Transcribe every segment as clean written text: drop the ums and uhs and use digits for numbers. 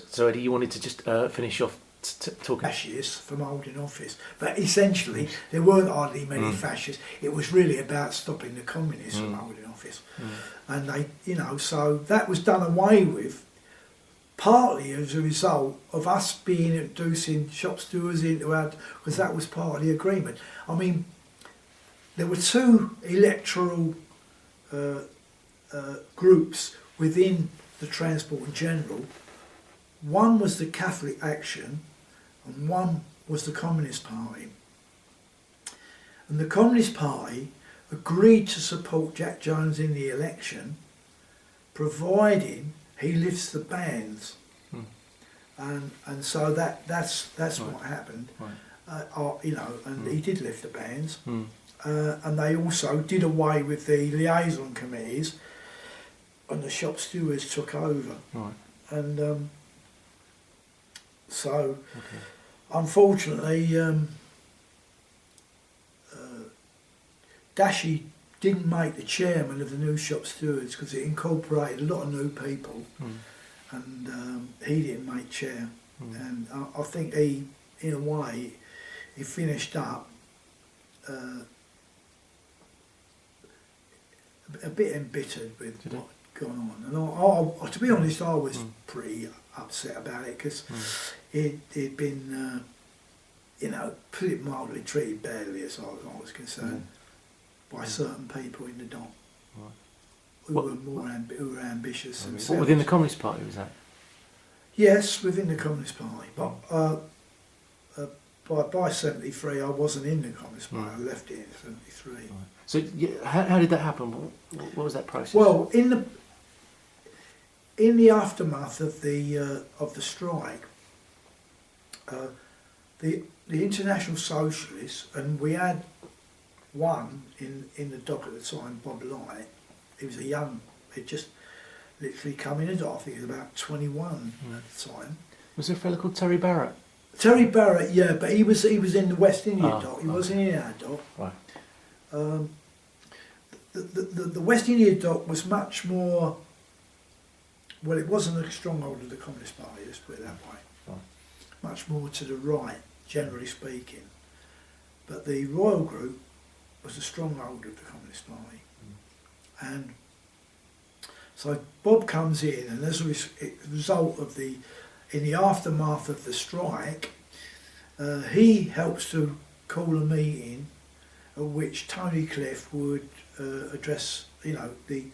So Eddie, you wanted to just finish off talking. Fascists from holding office, but essentially there weren't hardly many fascists. It was really about stopping the communists from holding office, and they, so that was done away with, partly as a result of us being introducing shop stewards into our, because that was part of the agreement. I mean, there were two electoral groups within the Transport in General. One was the Catholic Action and one was the Communist Party. And the Communist Party agreed to support Jack Jones in the election, providing he lifts the bans. And so that's right. What happened. Right. And he did lift the bans. And they also did away with the liaison committees, and the shop stewards took over. Right. And unfortunately, Dashi didn't make the chairman of the new shop stewards because it incorporated a lot of new people, and he didn't make chair. And I think he, in a way, he finished up a bit embittered with what had gone on. And I, to be honest, I was pretty upset about it because he'd been, pretty mildly treated badly as far as I was concerned by certain people in the dock who were ambitious themselves. What, within the Communist Party was that? Yes, within the Communist Party, but by 73 I wasn't in the Communist Party. I left it in 73. Right. So how did that happen? What was that process? Well, in the aftermath of the strike, the International Socialists, and we had one in the dock at the time, Bob Light. He was he'd just literally come in the dock. I think he was about 21 at the time. Was there a fella called Terry Barrett? Terry Barrett, yeah, but he was in the West India dock. He wasn't in our dock. Right. The West India dock was much more. Well, it wasn't a stronghold of the Communist Party. Let's put it that way. Right. Much more to the right, generally speaking. But the Royal Group was a stronghold of the Communist Party, and so Bob comes in, and as a result of in the aftermath of the strike, he helps to call a meeting at which Tony Cliff would address, the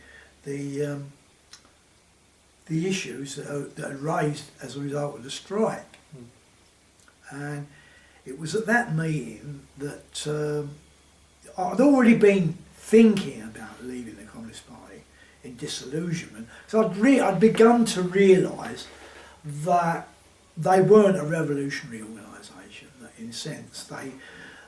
issues that are raised as a result of the strike. And it was at that meeting that I'd already been thinking about leaving the Communist Party in disillusionment. So I'd begun to realise that they weren't a revolutionary organisation. That in a sense,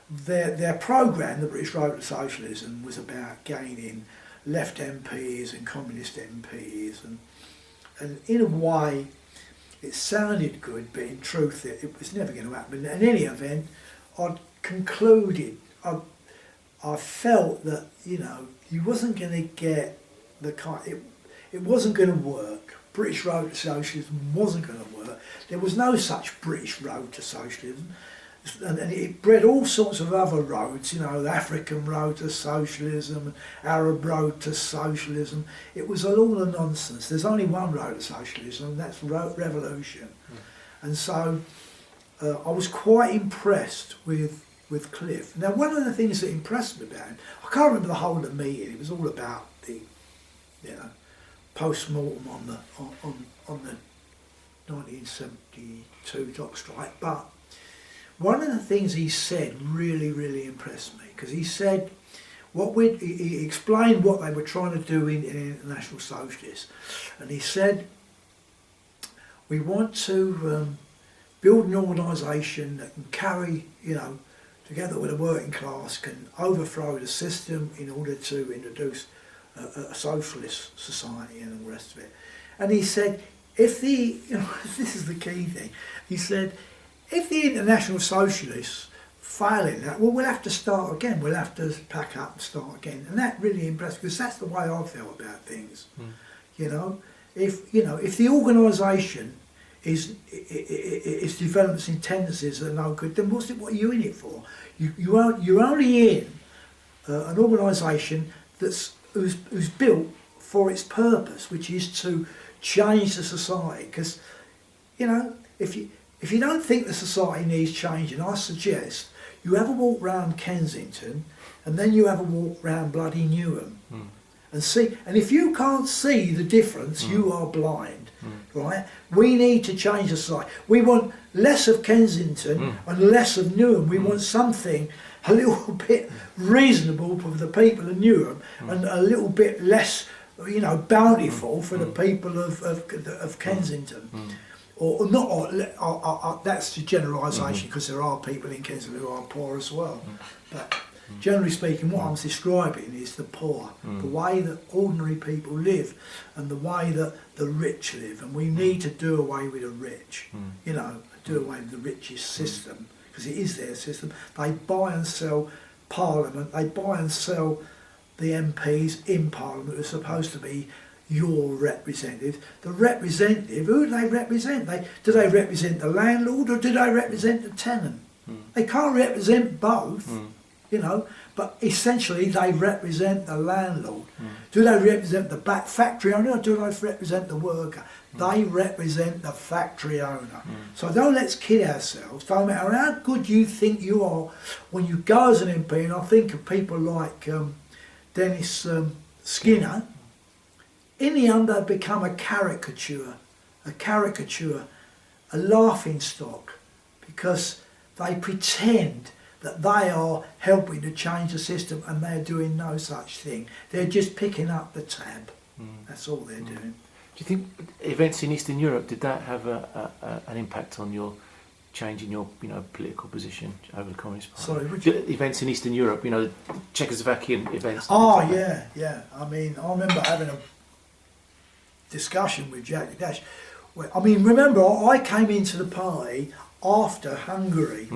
their programme, the British Road to Socialism, was about gaining left MPs and communist MPs, and in a way, it sounded good, but in truth, it was never going to happen. In any event, I'd concluded. I felt that you wasn't going to get the kind. It wasn't going to work. British Road to Socialism wasn't going to work. There was no such British Road to Socialism, and it bred all sorts of other roads. The African Road to Socialism, Arab Road to Socialism. It was all a nonsense. There's only one road to socialism, and that's revolution. And so I was quite impressed with Cliff. Now, one of the things that impressed me about him, I can't remember the whole of the meeting. It was all about the, post-mortem on the 1972 dock strike. But one of the things he said really, really impressed me, because he said he explained what they were trying to do in International Socialists, and he said, we want to build an organisation that can carry, together with the working class, can overthrow the system in order to introduce a socialist society and all the rest of it. And he said, this is the key thing, he said, if the International Socialists fail in that, we'll have to start again. We'll have to pack up and start again. And that really impressed me, because that's the way I felt about things. If the organisation its developments in tendencies are no good, then what are you in it for? You're only in an organisation who's built for its purpose, which is to change the society. Because, you know, if you don't think the society needs changing, I suggest you have a walk round Kensington and then you have a walk round bloody Newham and see. And if you can't see the difference, you are blind, right? We need to change the society. We want less of Kensington and less of Newham. We want something a little bit reasonable for the people of Newham and a little bit less, you know, bountiful for the people of Kensington. Or not, or that's the generalisation, because there are people in Kensington who are poor as well. But generally speaking, what I'm describing is the poor, the way that ordinary people live and the way that the rich live. And we need to do away with the rich, you know, do away with the richest system, because it is their system. They buy and sell Parliament, they buy and sell the MPs in Parliament who are supposed to be your representative. The representative, who do they represent? Do they represent the landlord or do they represent the tenant? They can't represent both, you know, but essentially they represent the landlord. Do they represent the back factory owner or do they represent the worker? They represent the factory owner. So don't let's kid ourselves. Don't matter how good you think you are when you go as an MP, and I think of people like Dennis Skinner. In the end, they become a caricature, a laughing stock, because they pretend that they are helping to change the system and they're doing no such thing. They're just picking up the tab. That's all they're doing. Do you think events in Eastern Europe, did that have an impact on your change in your, you know, political position over the Communist Party? Sorry, would you? Events in Eastern Europe, you know, the Czechoslovakian events. Oh, yeah. I mean, I remember having a discussion with Jack Dash. I mean, remember, I came into the party after Hungary.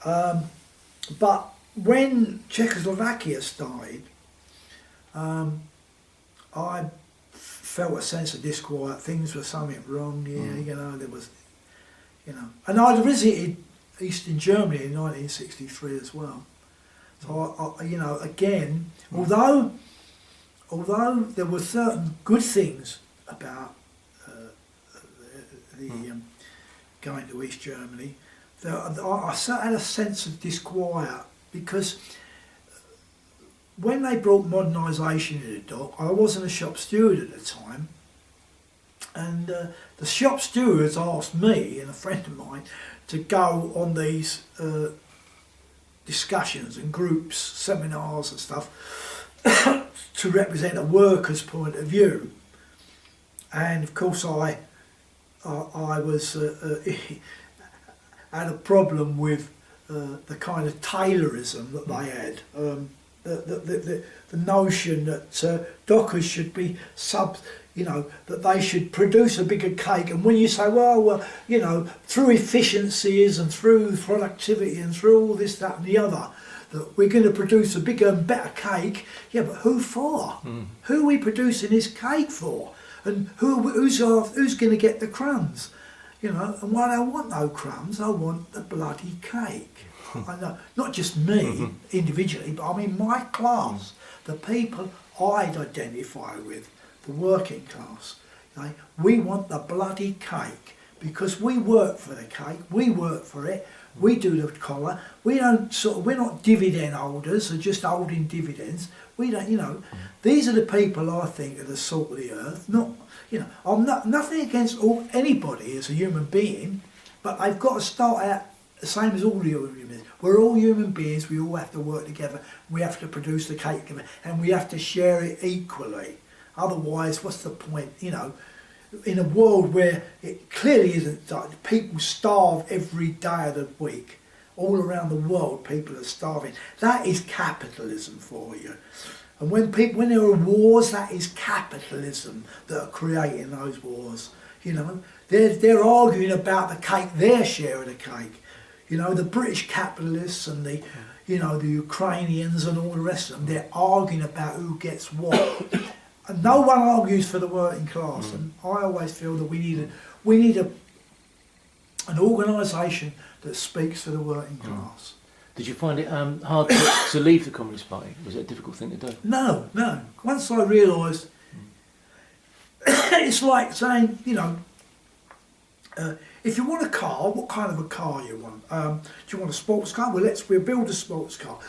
But when Czechoslovakia started, I felt a sense of disquiet. Things were something wrong. You know, there was, you know, and I'd visited Eastern Germany in 1963 as well. So I you know, again, although there were certain good things about going to East Germany, I had a sense of disquiet, because when they brought modernisation in the dock, I wasn't a shop steward at the time, and the shop stewards asked me and a friend of mine to go on these discussions and groups, seminars and stuff to represent a worker's point of view. And of course I was had a problem with the kind of Taylorism that they had. The notion that dockers should be you know, that they should produce a bigger cake. And when you say, well, you know, through efficiencies and through productivity and through all this, that and the other, that we're going to produce a bigger and better cake. Yeah, but who for? Who are we producing this cake for? And who's going to get the crumbs? You know, and why do I want no crumbs? I want the bloody cake. I know, not just me individually, but I mean my class, the people I'd identify with, the working class. You know, we want the bloody cake because we work for the cake, we work for it, we do the collar. We're not dividend holders or just holding dividends. We don't, you know, these are the people I think are the salt of the earth. Not, you know, I'm nothing against anybody as a human being, but they've got to start out the same as all the human beings. We're all human beings. We all have to work together. We have to produce the cake together, and we have to share it equally. Otherwise, what's the point? You know, in a world where it clearly isn't, people starve every day of the week. All around the world, people are starving. That is capitalism for you. And when there are wars, that is capitalism that are creating those wars. You know, they're arguing about the cake, their share of the cake. You know, the British capitalists and the, you know, the Ukrainians and all the rest of them, they're arguing about who gets what. And no one argues for the working class. And I always feel that we need an organisation that speaks for the working class. Did you find it hard to leave the Communist Party? Was it a difficult thing to do? No. Once I realised, it's like saying, you know, if you want a car, what kind of a car you want? Do you want a sports car? Well, we'll build a sports car.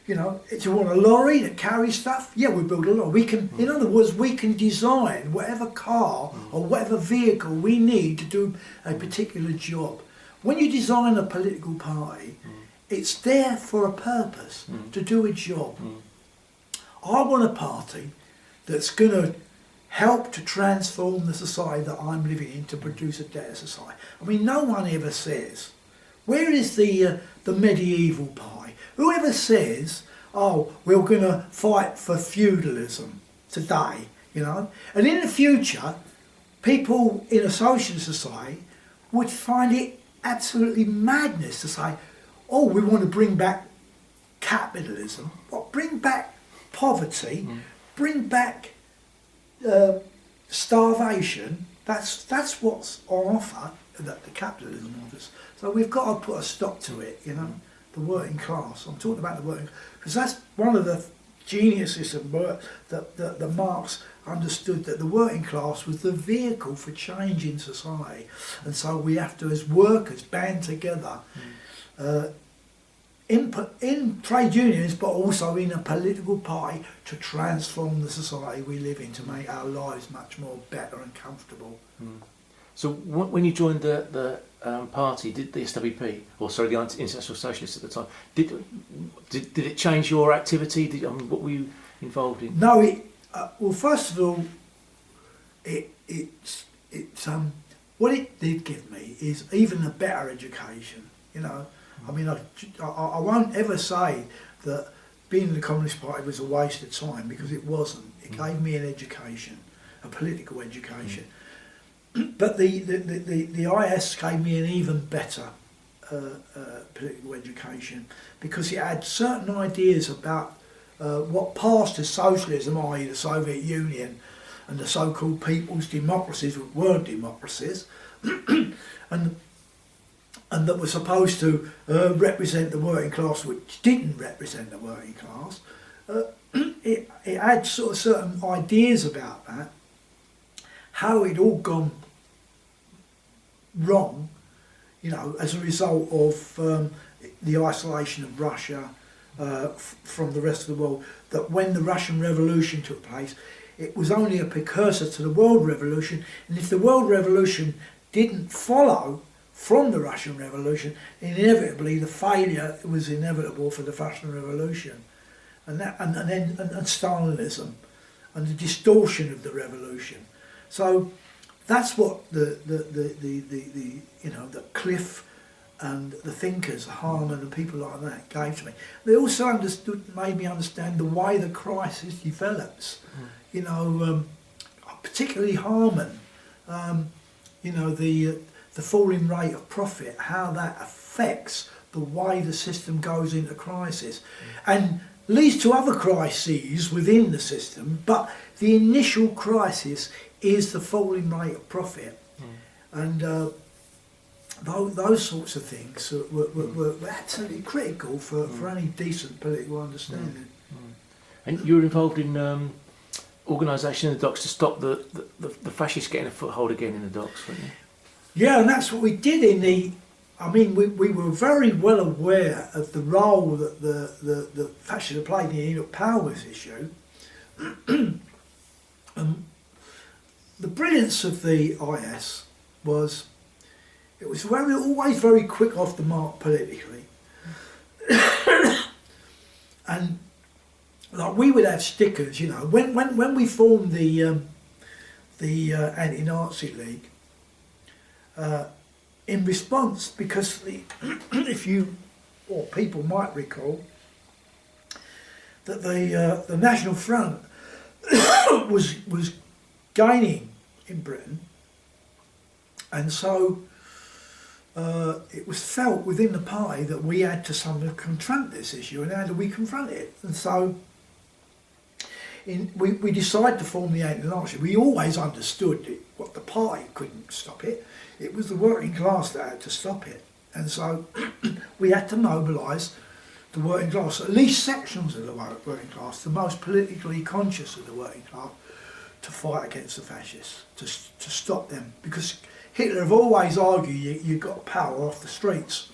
You know, do you want a lorry that carries stuff? Yeah, we'll build a lorry. We can, in other words, we can design whatever car or whatever vehicle we need to do a particular job. When you design a political party, it's there for a purpose, to do a job. I want a party that's going to help to transform the society that I'm living in, to produce a better society. I mean, no one ever says, where is the medieval party? Whoever says, oh, we're going to fight for feudalism today, you know? And in the future, people in a socialist society would find it absolutely madness to say, oh, we want to bring back capitalism, what, bring back poverty, bring back starvation. That's what's on offer, that the capitalism offers. So we've got to put a stop to it, you know, the working class. I'm talking about the working, because that's one of the geniuses of that Marx understood, that the working class was the vehicle for changing society, and so we have to, as workers, band together in trade unions, but also in a political party, to transform the society we live in, to make our lives much more better and comfortable. So when you joined the party, did the SWP, or sorry, the International Socialists at the time, did it change your activity? What were you involved in? No, well, first of all, what it did give me is even a better education. You know, I mean, I won't ever say that being in the Communist Party was a waste of time, because it wasn't. It gave me an education, a political education. But the IS gave me an even better political education, because it had certain ideas about what passed as socialism, i.e. the Soviet Union and the so-called people's democracies, which weren't democracies, and that were supposed to represent the working class, which didn't represent the working class. It had sort of certain ideas about that, how it all gone wrong, you know, as a result of the isolation of Russia from the rest of the world. That when the Russian Revolution took place, it was only a precursor to the World Revolution, and if the World Revolution didn't follow from the Russian Revolution, inevitably the failure was inevitable for the Russian Revolution, and Stalinism, and the distortion of the revolution. So that's what the you know, the Cliff and the thinkers, Harman and people like that, gave to me. They also made me understand the way the crisis develops. You know, particularly Harman. You know, the falling rate of profit, how that affects the way the system goes into crisis, and leads to other crises within the system. But the initial crisis is the falling rate of profit, and those sorts of things were absolutely critical for any decent political understanding. And you were involved in organisation in the docks to stop the fascists getting a foothold again in the docks, weren't you? Yeah, and that's what we did in the. I mean, we were very well aware of the role that the fascists had played in the Enoch Powers issue. The brilliance of the IS was it was always very quick off the mark politically, and like we would have stickers, you know, when we formed the Anti-Nazi League. In response, because if you or people might recall that the National Front was gaining in Britain, and so it was felt within the party that we had to somehow confront this issue. And how do we confront it? And so we decided to form the anti-anarchy. We always understood that what the party couldn't stop it. It was the working class that had to stop it. And so we had to mobilise the working class, at least sections of the working class, the most politically conscious of the working class, to fight against the fascists, to stop them. Because Hitler have always argued you got power off the streets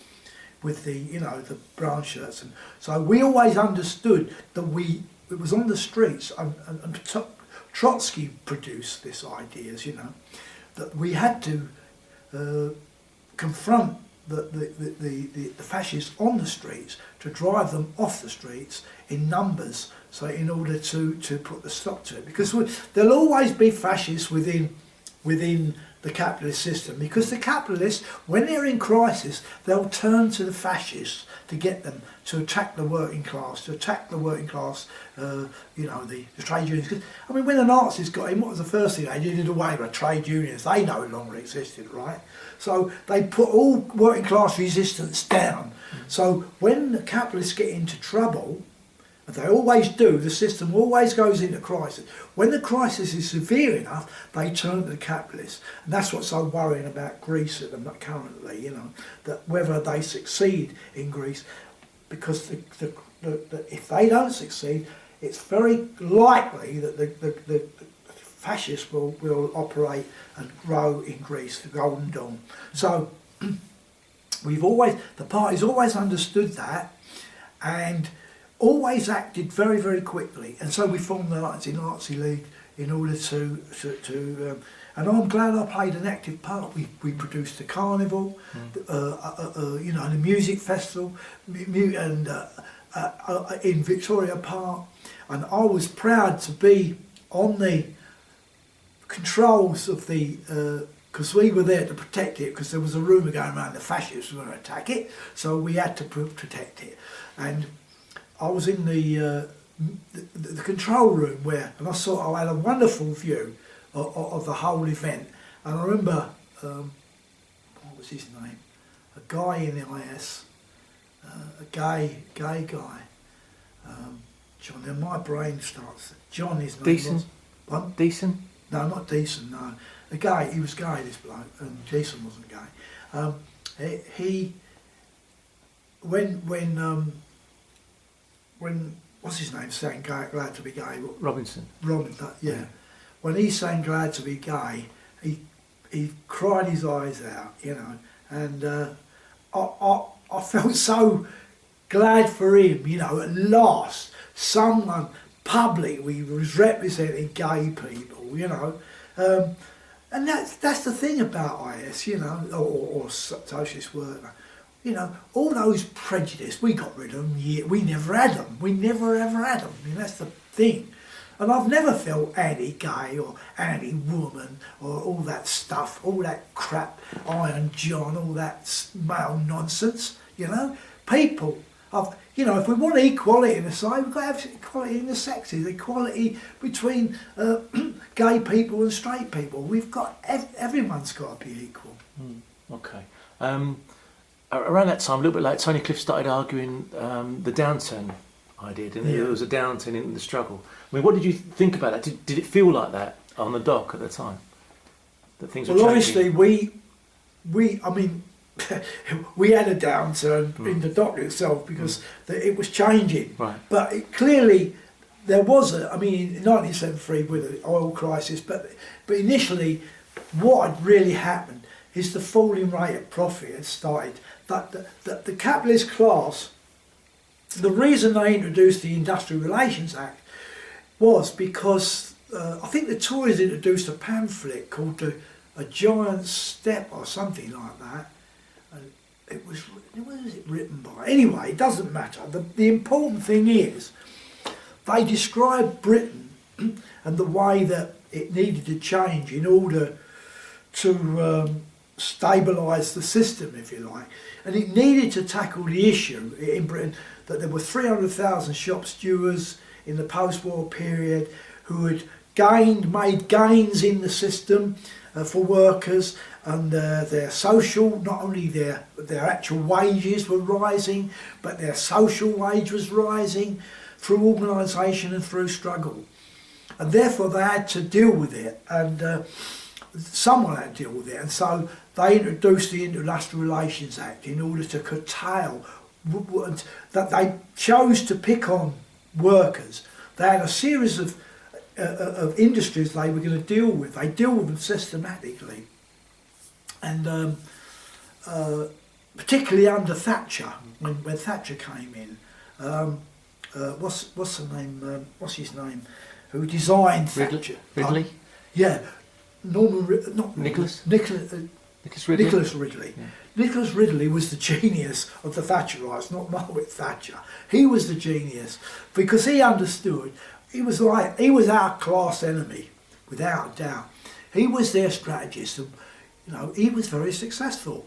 with the, the brown shirts. And so we always understood that it was on the streets, and Trotsky produced this ideas, that we had to confront the fascists on the streets, to drive them off the streets in numbers, so in order to put the stop to it. Because there'll always be fascists within the capitalist system, because the capitalists, when they're in crisis, they'll turn to the fascists to get them to attack the working class, the trade unions. 'Cause, I mean, when the Nazis got in, what was the first thing they did? They did away with trade unions. They no longer existed, right? So they put all working class resistance down. So when the capitalists get into trouble, and they always do, the system always goes into crisis. When the crisis is severe enough, they turn to the capitalists. And that's what's so worrying about Greece at the currently, that whether they succeed in Greece, because if they don't succeed, it's very likely that the fascists will operate and grow in Greece, the Golden Dawn. So the party's always understood that, and always acted very, very quickly. And so we formed the Nazi League in order to and I'm glad I played an active part. We produced the carnival, the music festival, and in Victoria Park, and I was proud to be on the controls of the, because we were there to protect it, because there was a rumour going around the fascists were going to attack it, so we had to protect it. And I was in the control room and I had a wonderful view of the whole event. And I remember, what was his name? A guy in the IS, a gay guy. John. Then my brain starts. John is not Decent. What? Decent. No, not decent. No, a gay. He was gay. This bloke, and Jason wasn't gay. When what's his name sang Glad to Be Gay? Robinson. Yeah. When he sang Glad to Be Gay, he cried his eyes out, and I felt so glad for him, at last someone publicly was representing gay people, and that's the thing about IS, or socialist work. All those prejudice, we got rid of them. Yeah, we never had them. We never ever had them. That's the thing. And I've never felt anti-gay or anti-woman or all that stuff, all that crap, Iron John, all that male nonsense. People. If we want equality in the society, we've got to have equality in the sexes, equality between gay people and straight people. Everyone's got to be equal. Okay. Around that time, a little bit later, Tony Cliff started arguing the downturn idea, didn't he? There was a downturn in the struggle. I mean, what did you think about that? Did it feel like that on the dock at the time? That things were changing? Obviously, we had a downturn in the dock itself because it was changing. Right. But clearly, there was in 1973 with the oil crisis, but initially, what had really happened is the falling rate of profit had started. That the capitalist class, the reason they introduced the Industrial Relations Act was because I think the Tories introduced a pamphlet called A Giant Step or something like that. And it was it written by? Anyway, it doesn't matter. The important thing is they described Britain and the way that it needed to change in order to stabilise the system, if you like. And it needed to tackle the issue in Britain that there were 300,000 shop stewards in the post-war period who had made gains in the system for workers, and their social, not only their actual wages were rising, but their social wage was rising through organisation and through struggle. and therefore they had to deal with it, and someone had to deal with it, and so they introduced the Industrial Relations Act in order to curtail that. They chose to pick on workers. They had a series of industries they were going to deal with. They deal with them systematically, and particularly under Thatcher, when Thatcher came in. What's the name? What's his name? Who designed Thatcher? Ridley? Yeah, not Nicholas? Nicholas Ridley? Nicholas Ridley. Yeah. Nicholas Ridley was the genius of the Thatcherites, not Margaret Thatcher. He was the genius because he understood. He was our class enemy, without a doubt. He was their strategist, and he was very successful.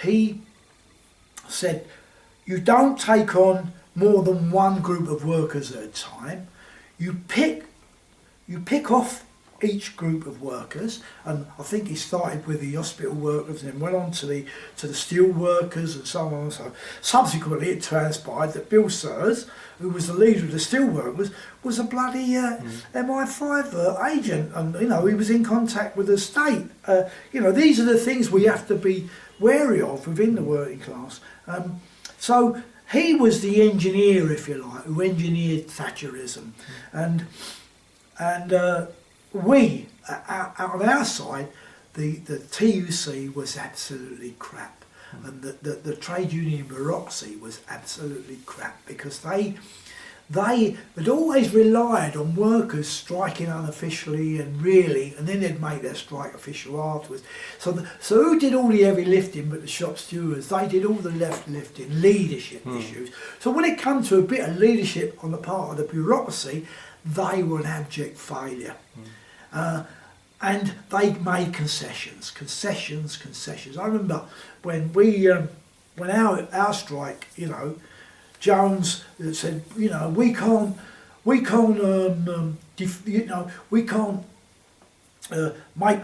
He said, "You don't take on more than one group of workers at a time. You pick off each group of workers," and I think he started with the hospital workers and then went on to the steel workers and so on and so on. Subsequently, it transpired that Bill Sears, who was the leader of the steel workers, was a bloody MI5 agent, and he was in contact with the state. These are the things we have to be wary of within the working class. So he was the engineer, if you like, who engineered Thatcherism, and we, on our side, the TUC was absolutely crap, and the trade union bureaucracy was absolutely crap because they had always relied on workers striking unofficially and then they'd make their strike official afterwards. So who did all the heavy lifting but the shop stewards? They did all the left lifting, leadership issues. So when it comes to a bit of leadership on the part of the bureaucracy, they were an abject failure. And they made concessions. I remember when our strike, Jones said, we can't make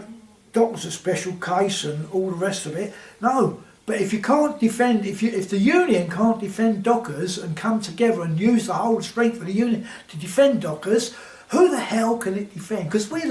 doctors a special case and all the rest of it. No, but if you can't defend, if the union can't defend dockers and come together and use the whole strength of the union to defend dockers, who the hell can it defend? Because we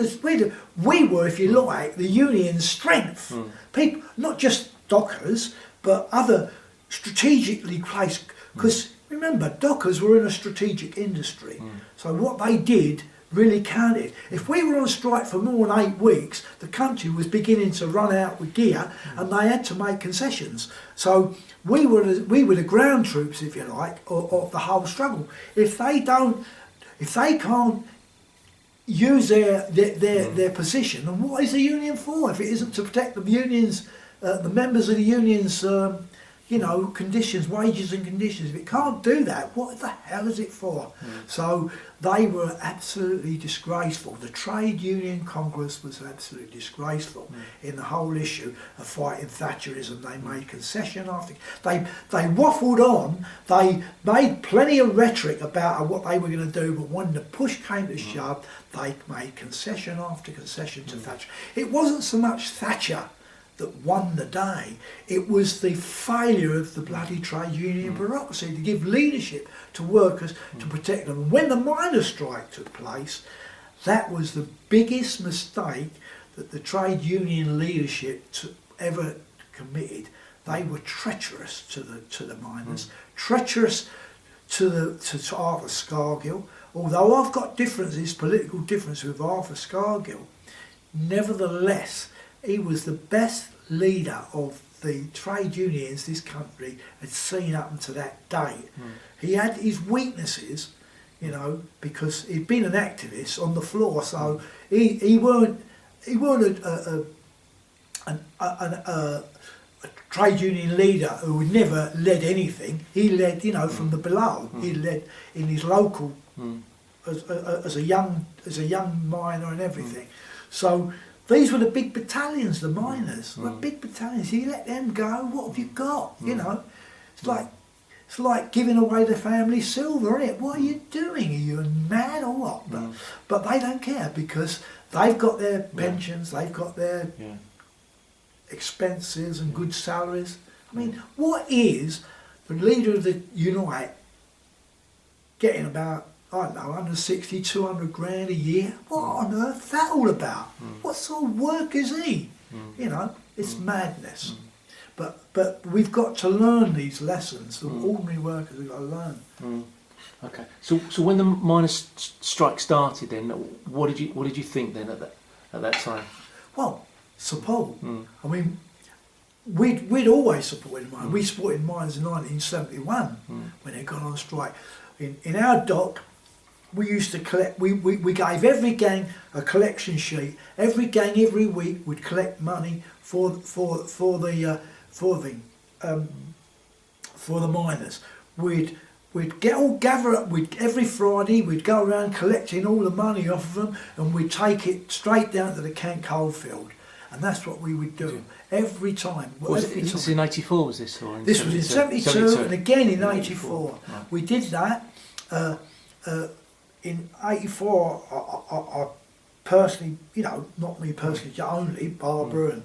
were, if you like, the union's strength. People, not just dockers, but other strategically placed. Because remember, dockers were in a strategic industry. So what they did really counted. If we were on strike for more than 8 weeks, the country was beginning to run out with gear, and they had to make concessions. So we were the ground troops, if you like, of the whole struggle. If they can't use their position, and what is the union for if it isn't to protect the unions, the members of the unions, conditions, wages and conditions? If it can't do that, what the hell is it for? So they were absolutely disgraceful. The Trade Union Congress was absolutely disgraceful in the whole issue of fighting Thatcherism. They made concession after they waffled on. They made plenty of rhetoric about what they were going to do, but when the push came to shove, they made concession after concession to Thatcher. It wasn't so much Thatcher that won the day, it was the failure of the bloody trade union bureaucracy to give leadership to workers to protect them. When the miners' strike took place, that was the biggest mistake that the trade union leadership ever committed. They were treacherous to the miners, treacherous to Arthur Scargill. Although I've got political differences with Arthur Scargill, nevertheless, he was the best leader of the trade unions this country had seen up until that date. He had his weaknesses, because he'd been an activist on the floor, so he weren't a trade union leader who had never led anything. He led, from the below. He led in his local as a young miner and everything. So these were the big battalions, the miners. Were big battalions. You let them go, what have you got? It's like giving away the family silver, isn't it? What are you doing? Are you mad or what? But they don't care because they've got their pensions, they've got their expenses and good salaries. I mean, what is the leader of the Unite getting about I don't know, 160, 200 grand a year. What on earth is that all about? What sort of work is he? You know, it's madness. But we've got to learn these lessons. The ordinary workers have got to learn. Okay. So when the miners' strike started, then what did you think then at that time? Well, support. I mean, we'd always supported miners. We supported miners in 1971 when they got on strike. In our dock, we used to collect. We gave every gang a collection sheet. Every gang every week would collect money for the miners. We'd gather up. Every Friday we'd go around collecting all the money off of them, and we'd take it straight down to the Kent coalfield, and that's what we would do every time. This in '84 was this, or in this was in 72 and again in '84. Right. We did that. In '84, I personally, you know, not me personally, only Barbara and.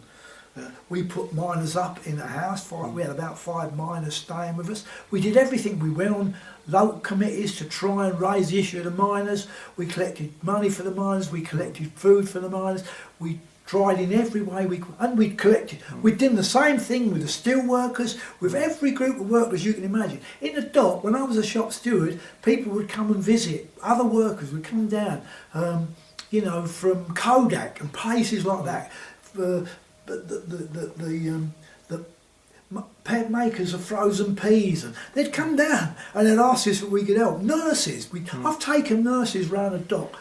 We put miners up in the house. We had about 5 miners staying with us. We did everything. We went on local committees to try and raise the issue of the miners. We collected money for the miners. We collected food for the miners. We tried in every way we could, and we collected. We did the same thing with the steel workers, with every group of workers you can imagine. In the dock, when I was a shop steward, people would come and visit. Other workers would come down, you know, from Kodak and places like that. But the pet makers of frozen peas, and they'd come down and they'd ask us if we could help. Nurses, I've taken nurses round the dock,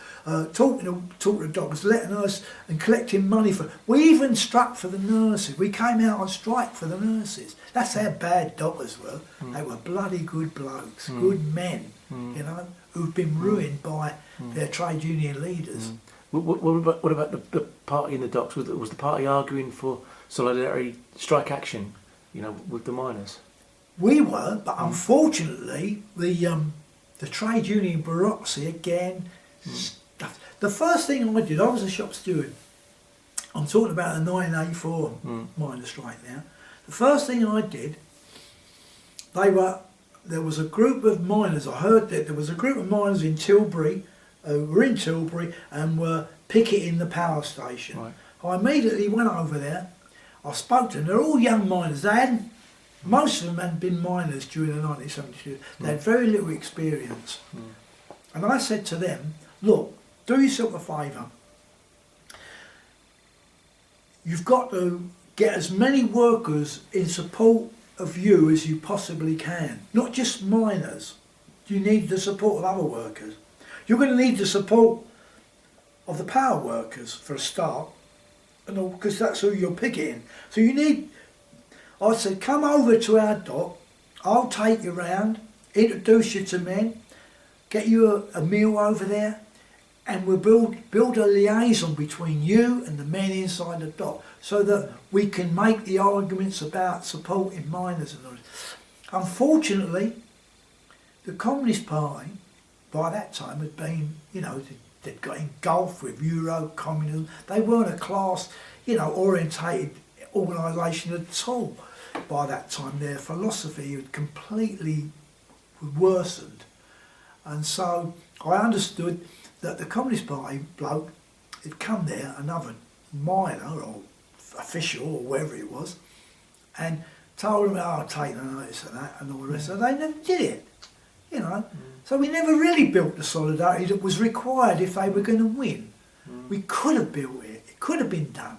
talking to the doctors, letting us and collecting money for. We even struck for the nurses. We came out on strike for the nurses. That's how bad doctors were. They were bloody good blokes, good men, you know, who'd been ruined by their trade union leaders. What about the party in the docks? Was the party arguing for solidarity strike action, you know, with the miners? We were, but unfortunately, the trade union bureaucracy again. The first thing I did, I was a shop steward. I'm talking about the 1984 miners' strike now. The first thing I did, there was a group of miners. I heard that there was a group of miners in Tilbury. Were in Tilbury and were picketing the power station. Right. I immediately went over there. I spoke to them. They're all young miners. Most of them had been miners during the 1972. They had very little experience. And I said to them, look, do yourself a favour. You've got to get as many workers in support of you as you possibly can. Not just miners. You need the support of other workers. You're going to need the support of the power workers for a start, because that's who you're picking. So I said, come over to our dock, I'll take you round, introduce you to men, get you a meal over there, and we'll build a liaison between you and the men inside the dock so that we can make the arguments about supporting miners and all this. Unfortunately, the Communist Party by that time had been, you know, they'd got engulfed with Euro communism. They weren't a class, you know, orientated organisation at all. By that time, their philosophy had completely worsened. And so I understood that the Communist Party bloke had come there, another miner or official or wherever it was, and told them, I'll take the notice of that and all the rest. So they never did it, you know. So we never really built the solidarity that was required if they were going to win. We could have built it. It could have been done.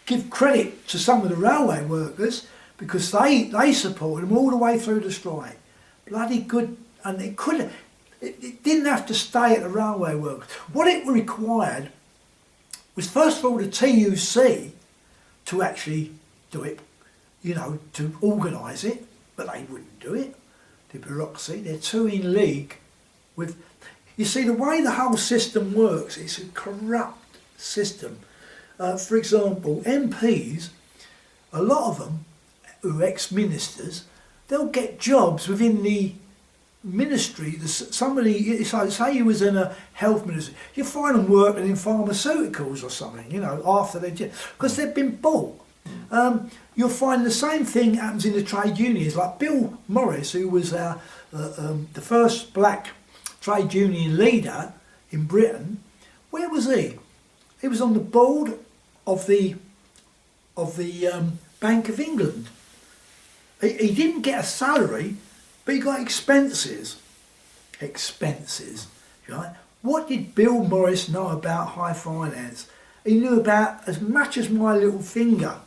Give credit to some of the railway workers because they supported them all the way through the strike. Bloody good. And it didn't have to stay at the railway workers. What it required was first of all the TUC to actually do it, you know, to organise it, but they wouldn't do it. The bureaucracy, they're too in league with. You see, the way the whole system works, it's a corrupt system. For example, MPs, a lot of them, who are ex-ministers, they'll get jobs within the ministry. Somebody, say you was in a health ministry, you find them working in pharmaceuticals or something, you know, after they did, because they've been bought. You'll find the same thing happens in the trade unions. Like Bill Morris, who was the first black trade union leader in Britain, where was he? He was on the board of the Bank of England. He didn't get a salary, but he got expenses. Expenses, right? What did Bill Morris know about high finance? He knew about as much as my little finger,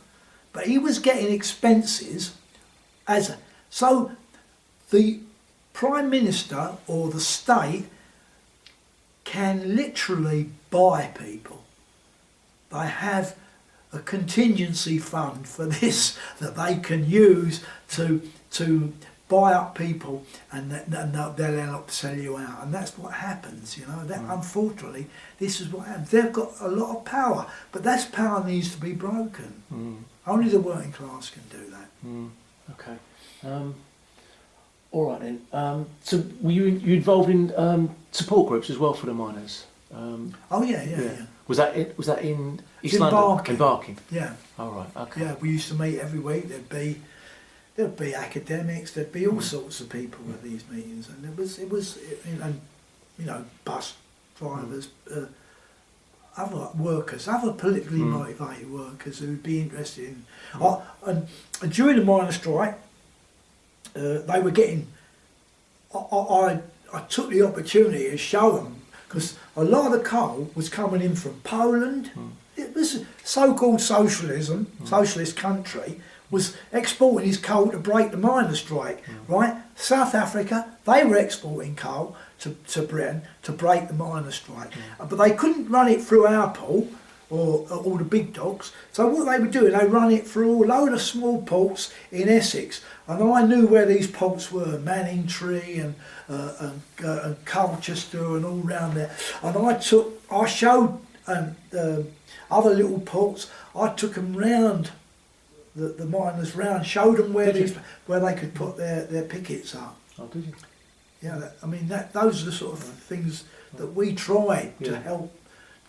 but he was getting expenses so the Prime Minister or the state can literally buy people. They have a contingency fund for this that they can use to buy up people, and they'll end up sell you out, and that's what happens. That unfortunately, this is what happens. They've got a lot of power, but that power needs to be broken. Only the working class can do that. Okay. All right then. So were you involved in support groups as well for the miners? Oh yeah. Was that in East London? In Barking. Yeah. All right. Okay. Yeah, we used to meet every week. There'd be academics. There'd be all sorts of people at these meetings, and bus drivers, other workers, other politically motivated workers who'd be interested in. And during the miners' strike, they were getting. I took the opportunity to show them, because a lot of the coal was coming in from Poland. It was so-called socialism, socialist country, was exporting his coal to break the miners' strike, right? South Africa, they were exporting coal to Britain to break the miners' strike. But they couldn't run it through our port or all the big docks. So what they were doing, they run it through a load of small ports in Essex. And I knew where these ports were, Manningtree and Colchester and all round there. And I showed other little ports. I took them round the miners round, showed them where they could put their pickets up. Oh, did you? Yeah, those are the sort of things that we tried to help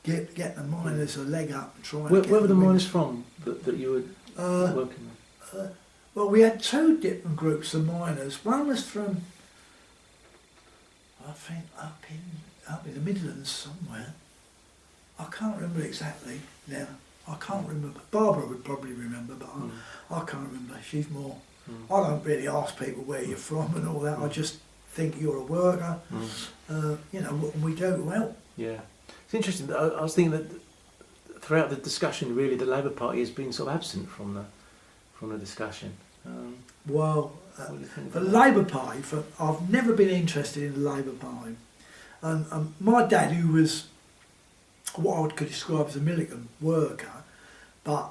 get the miners a leg up and try. Where were the miners from that you were working with? Well, we had two different groups of miners. One was from, I think, up in the Midlands somewhere. I can't remember exactly now. I can't remember. Barbara would probably remember, but I can't remember. She's more. I don't really ask people where you're from and all that. I just think you're a worker. What can we do to help? Yeah, it's interesting. I was thinking that throughout the discussion, really, the Labour Party has been sort of absent from the discussion. Well, what do you think the about that? Labour Party. I've never been interested in the Labour Party, and my dad, who was what I would describe as a militant worker, but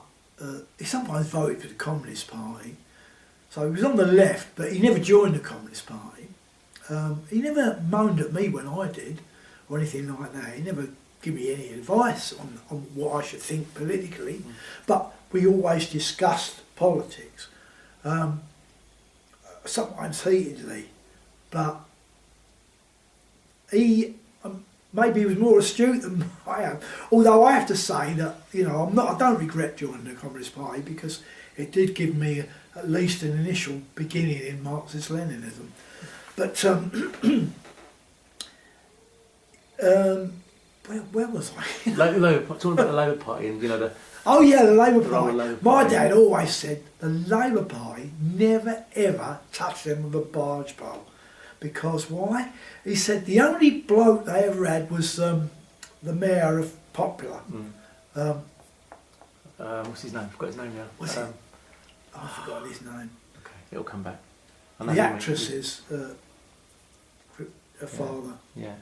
he sometimes voted for the Communist Party. So he was on the left, but he never joined the Communist Party. He never moaned at me when I did, or anything like that. He never gave me any advice on what I should think politically, but we always discussed politics. Sometimes heatedly, but maybe he was more astute than I am. Although I have to say that I don't regret joining the Communist Party, because it did give me at least an initial beginning in Marxist-Leninism. But where was I? Talking about the Labour Party and the. Oh yeah, the Labour The role Party. of Labour My Party. dad always said the Labour Party never ever touched them with a barge pole. Because why? He said the only bloke they ever had was the mayor of Popular. What's his name? I've got his name now. What's it? I forgot his name. Okay, it'll come back. I know The who you mean. actress's father. Yeah.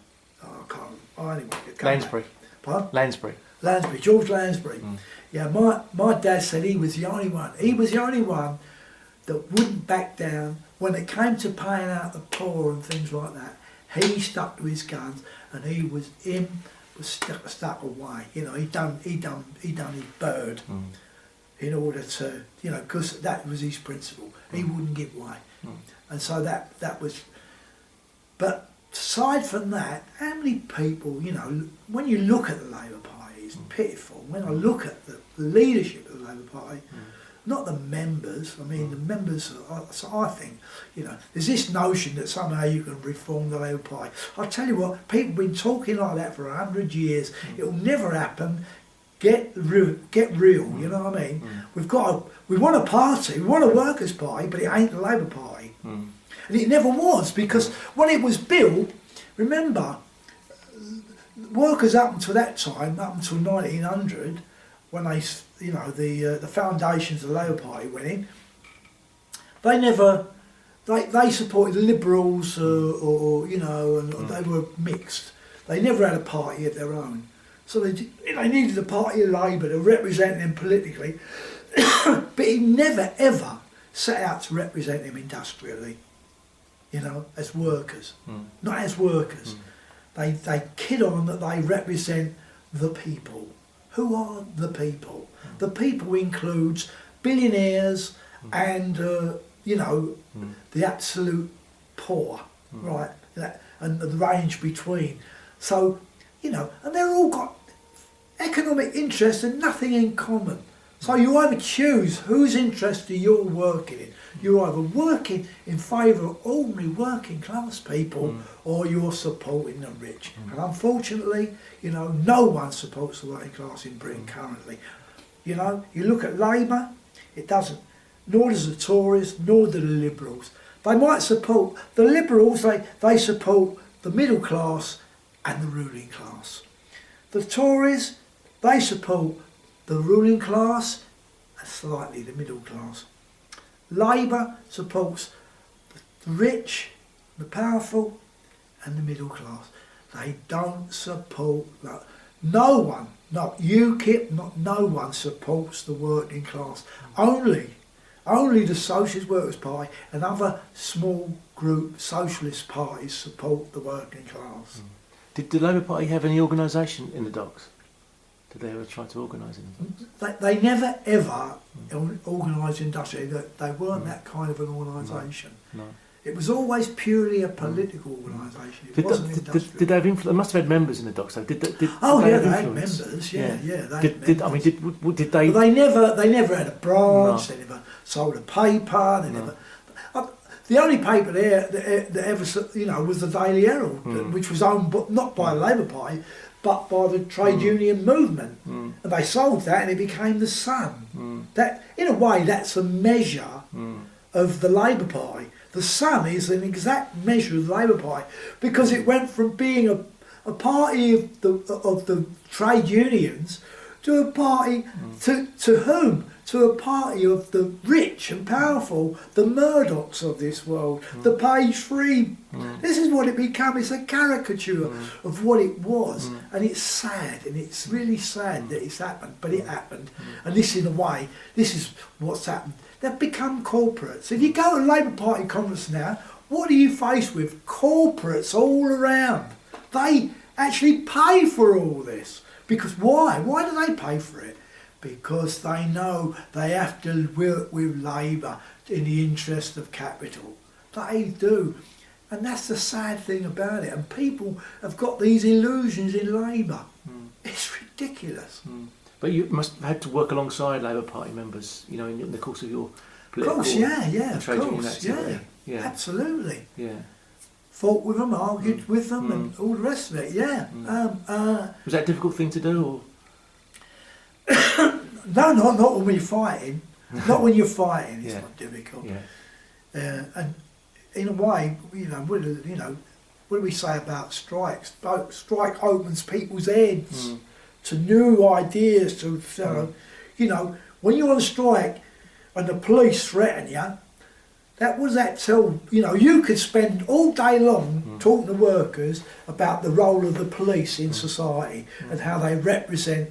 Oh, I can't. Oh, anyway, it came Lansbury. back. Pardon? Lansbury. Lansbury, George Lansbury. Yeah, my dad said he was the only one. He was the only one that wouldn't back down when it came to paying out the poor and things like that. He stuck to his guns, and was stuck away. He done his bird in order to, because that was his principle. He wouldn't give way, and so that was. But aside from that, how many people, when you look at the Labour Party, it's pitiful. When I look at the leadership of the Labour Party, not the members. I mean, the members, so I think, there's this notion that somehow you can reform the Labour Party. I'll tell you what, people have been talking like that for 100 years. It'll never happen. Get real, you know what I mean? We want a party, we want a workers' party, but it ain't the Labour Party. And it never was, because when it was built, remember, workers up until that time, up until 1900, when they, the foundations of the Labour Party went in, they supported the Liberals and they were mixed. They never had a party of their own. So they needed a party of Labour to represent them politically, but he never ever set out to represent them industrially, as workers, not as workers. They kid on that they represent the people. Who are the people? The people includes billionaires and the absolute poor, right? And the range between. So and they're all got economic interests and nothing in common. So you either choose whose interest you're working in. You're either working in favour of ordinary working class people or you're supporting the rich. And unfortunately, no one supports the working class in Britain currently. You look at Labour, it doesn't. Nor does the Tories, nor do the Liberals. They might support, the Liberals, they support the middle class and the ruling class. The Tories, they support the ruling class and slightly the middle class. Labour supports the rich, the powerful and the middle class. They don't support that. No one, not UKIP, no one supports the working class. Only the Socialist Workers' Party and other small group socialist parties support the working class. Did the Labour Party have any organisation in the docks? Did they ever try to organise in the docks? They never ever organised industrially. They weren't that kind of an organisation. No. It was always purely a political organisation. It wasn't industrial. Did they have influence? They must have had members in the docks. Though. Did they they had members. Yeah. They had members. Did they? But they never had a branch. No. They never sold a paper. They never. The only paper there that ever was the Daily Herald, which was owned not by the Labour Party, but by the trade union movement. And they sold that, and it became the Sun. That, in a way, that's a measure of the Labour Party. The Sun is an exact measure of the Labour Party because it went from being a party of the trade unions to a party to whom? To a party of the rich and powerful, the Murdochs of this world, the Page 3. This is what it became. It's a caricature of what it was. And it's sad, and it's really sad that it's happened, but it happened. And this, in a way, this is what's happened. They've become corporates. If you go to a Labour Party conference now, what are you faced with? Corporates all around. They actually pay for all this. Because why? Why do they pay for it? Because they know they have to work with Labour in the interest of capital. They do. And that's the sad thing about it. And people have got these illusions in Labour. It's ridiculous. But you must have had to work alongside Labour Party members, in the course of your political yeah, absolutely. Yeah. Fought with them, argued with them, and all the rest of it, yeah. Was that a difficult thing to do, or? No, not when you're fighting. Not when you're fighting. It's not difficult. Yeah. And in a way, what do we say about strikes? Strike opens people's heads to new ideas. When you're on strike and the police threaten you, you could spend all day long talking to workers about the role of the police in society and how they represent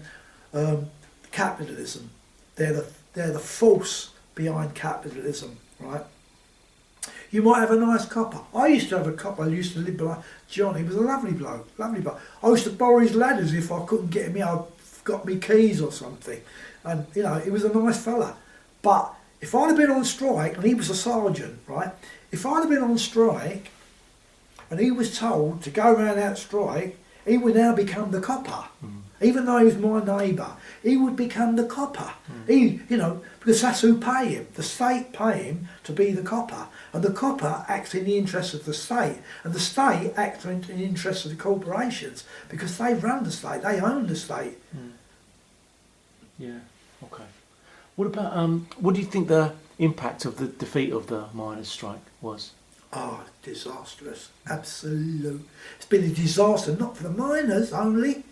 capitalism. They're the force behind capitalism, right? You might have a nice copper. I used to have a copper. I used to live by John. He was a lovely bloke, I used to borrow his ladders if I couldn't get him. I got me keys or something, and he was a nice fella. But if I'd have been on strike, and he was a sergeant, right? If I'd have been on strike, and he was told to go around that strike, he would now become the copper. even though he was my neighbour, he would become the copper. He, because that's who pay him. The state pay him to be the copper, and the copper acts in the interest of the state, and the state acts in the interest of the corporations because they run the state, they own the state. Yeah. Okay. What about what do you think the impact of the defeat of the miners' strike was? Oh, disastrous. Absolute. It's been a disaster, not for the miners only,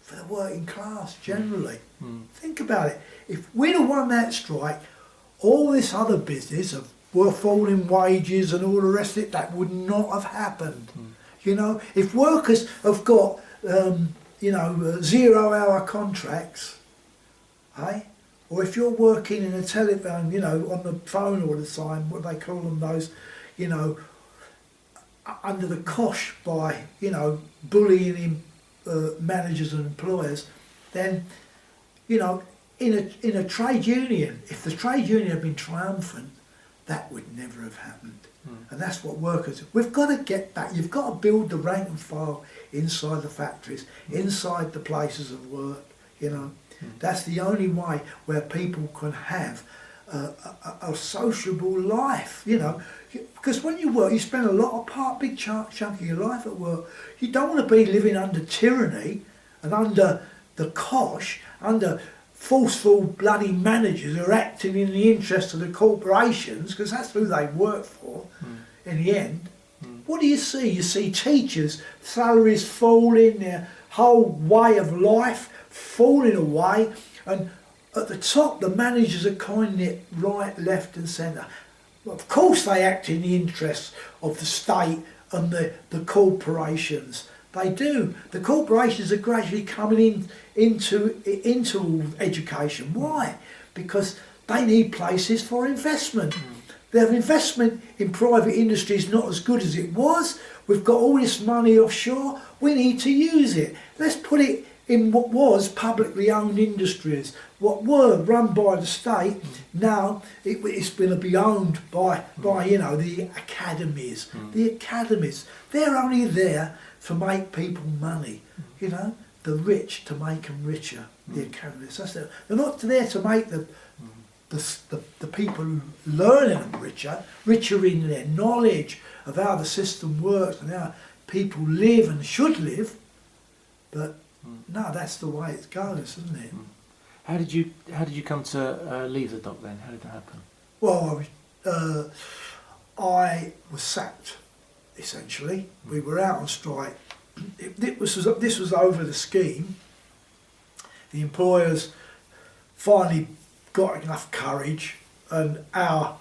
for the working class generally. Think about it. If we'd have won that strike, all this other business of falling wages and all the rest of it, that would not have happened. If workers have got, 0-hour contracts, or if you're working in a telephone, on the phone all the time, what they call them, those, under the cosh by, bullying managers and employers, then, in a trade union, if the trade union had been triumphant, that would never have happened. And that's what workers, we've got to get back, you've got to build the rank and file inside the factories, inside the places of work, That's the only way where people can have a sociable life, because when you work, you spend a lot of big chunk of your life at work. You don't want to be living under tyranny and under the cosh, under forceful bloody managers who are acting in the interest of the corporations, because that's who they work for in the end. What do you see? You see teachers, salaries falling, their whole way of life falling away, and at the top the managers are coining it right, left and centre. Of course they act in the interests of the state and the corporations. They do. The corporations are gradually coming into education. Why? Because they need places for investment. Their investment in private industry is not as good as it was. We've got all this money offshore. We need to use it. Let's put it in what was publicly owned industries, what were run by the state. Now it's going to be owned by the academies. The academies, they're only there to make people money. The rich to make them richer. The academies, they're not there to make the people who learn them richer in their knowledge of how the system works and how people live and should live. But no, that's the way it goes, isn't it? How did you come to leave the dock then? How did that happen? Well, I was sacked, essentially. We were out on strike. This was over the scheme. The employers finally got enough courage, and our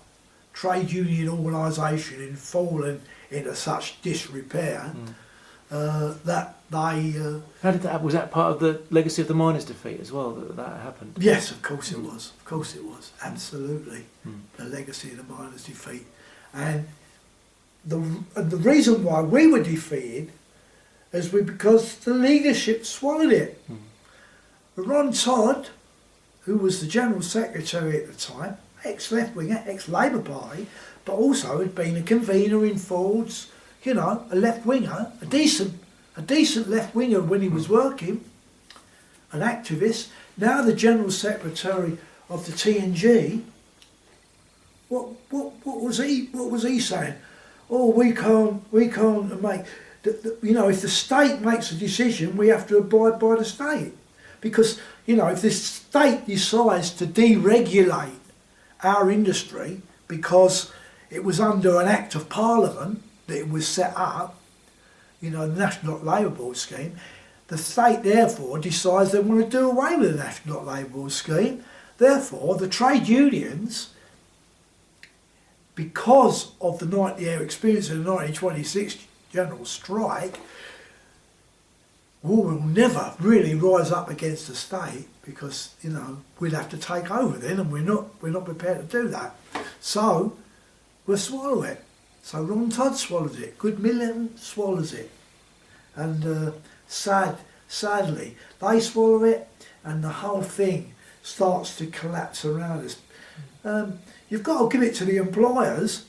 trade union organisation had fallen into such disrepair that they... How did that happen? Was that part of the legacy of the miners' defeat as well, that happened? Yes, of course it was. Of course it was. Absolutely. The legacy of the miners' defeat. And the reason why we were defeated is because the leadership swallowed it. Ron Todd, who was the General Secretary at the time, ex-left-winger, ex-Labour Party, but also had been a convener in Ford's, a left-winger, a decent left-winger when he was working, an activist. Now the General Secretary of the TNG, what was he saying? Oh, we can't make, if the state makes a decision, we have to abide by the state. Because, if the state decides to deregulate our industry because it was under an Act of Parliament that it was set up, the National Labour Board scheme, the state therefore decides they want to do away with the National Labour Board scheme. Therefore, the trade unions, because of their experience in the 1926 general strike, will never really rise up against the state, because we'd have to take over then, and we're not prepared to do that. So we'll swallow it. So Ron Todd swallows it. Good Million swallows it, and sadly they swallow it, and the whole thing starts to collapse around us. You've got to give it to the employers,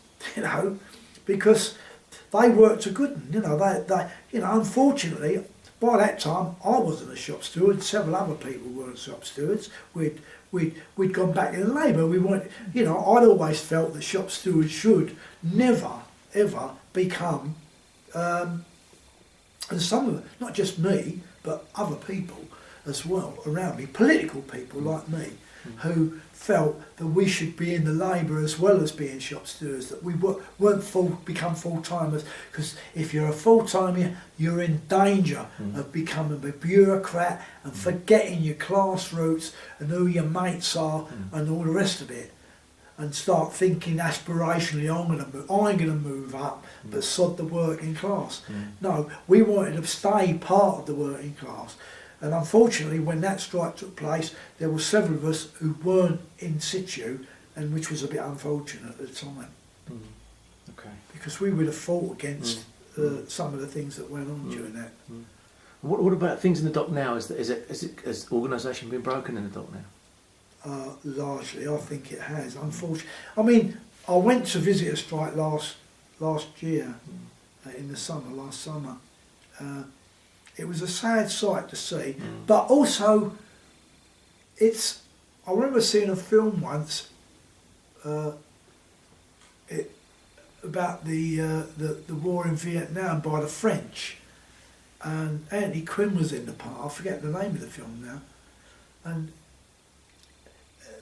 because they work to good. They unfortunately, by that time, I wasn't a shop steward. Several other people weren't shop stewards. We'd gone back in labour. We weren't, you know, I'd always felt that shop stewards should never ever become, and some of them, not just me, but other people as well around me, political people like me, who felt that we should be in the labour as well as being shop stewards, that we weren't become full-timers, because if you're a full-timer, you're in danger of becoming a bureaucrat and forgetting your class roots and who your mates are and all the rest of it, and start thinking aspirationally, I'm going to move up, but sod the working class. No, we wanted to stay part of the working class. And unfortunately, when that strike took place, there were several of us who weren't in situ, and which was a bit unfortunate at the time. Okay. Because we would have fought against some of the things that went on during that. What about things in the dock now? Has organisation been broken in the dock now? Largely, I think it has. Unfortunately, I mean, I went to visit a strike last year in the summer. Last summer. It was a sad sight to see, but also I remember seeing a film once about the war in Vietnam by the French, and Anthony Quinn was in the part. I forget the name of the film now, and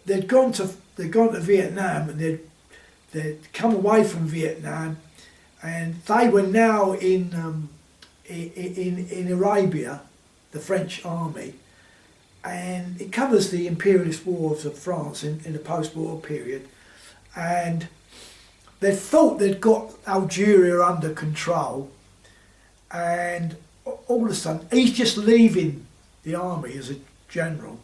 they'd gone to Vietnam, and they'd come away from Vietnam, and they were now in Arabia, the French army, and it covers the imperialist wars of France in the post-war period, and they thought they'd got Algeria under control, and all of a sudden he's just leaving the army as a general,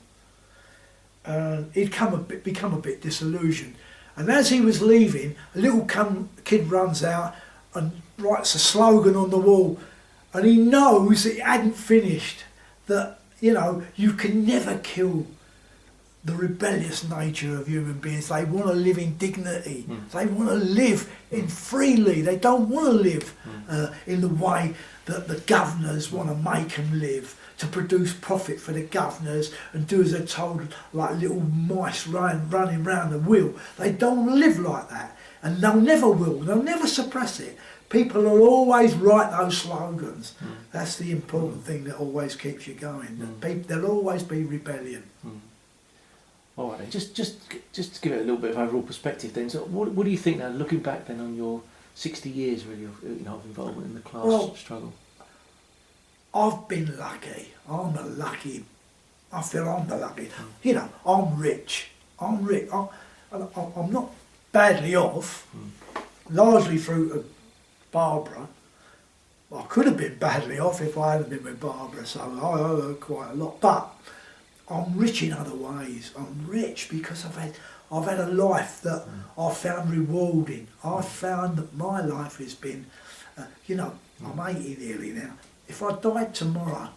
and he'd become a bit disillusioned, and as he was leaving, a little kid runs out and writes a slogan on the wall. And he knows that he hadn't finished, that, you know, you can never kill the rebellious nature of human beings. They want to live in dignity. They want to live in freely. They don't want to live in the way that the governors want to make them live, to produce profit for the governors and do as they're told, like little mice running round the wheel. They don't live like that, and they'll never will. They'll never suppress it. People will always write those slogans. That's the important thing that always keeps you going. There'll always be rebellion. All right, then. Just to give it a little bit of overall perspective, then. So, what do you think now, looking back then on your 60 years really of involvement in the class struggle? I've been lucky. I feel I'm the lucky. You know, I'm rich. I'm not badly off, largely through Barbara. I could have been badly off if I hadn't been with Barbara, so I owe her quite a lot. But I'm rich in other ways. I'm rich because I've had a life that I found rewarding. I found that my life has been, I'm 80 nearly now. If I died tomorrow,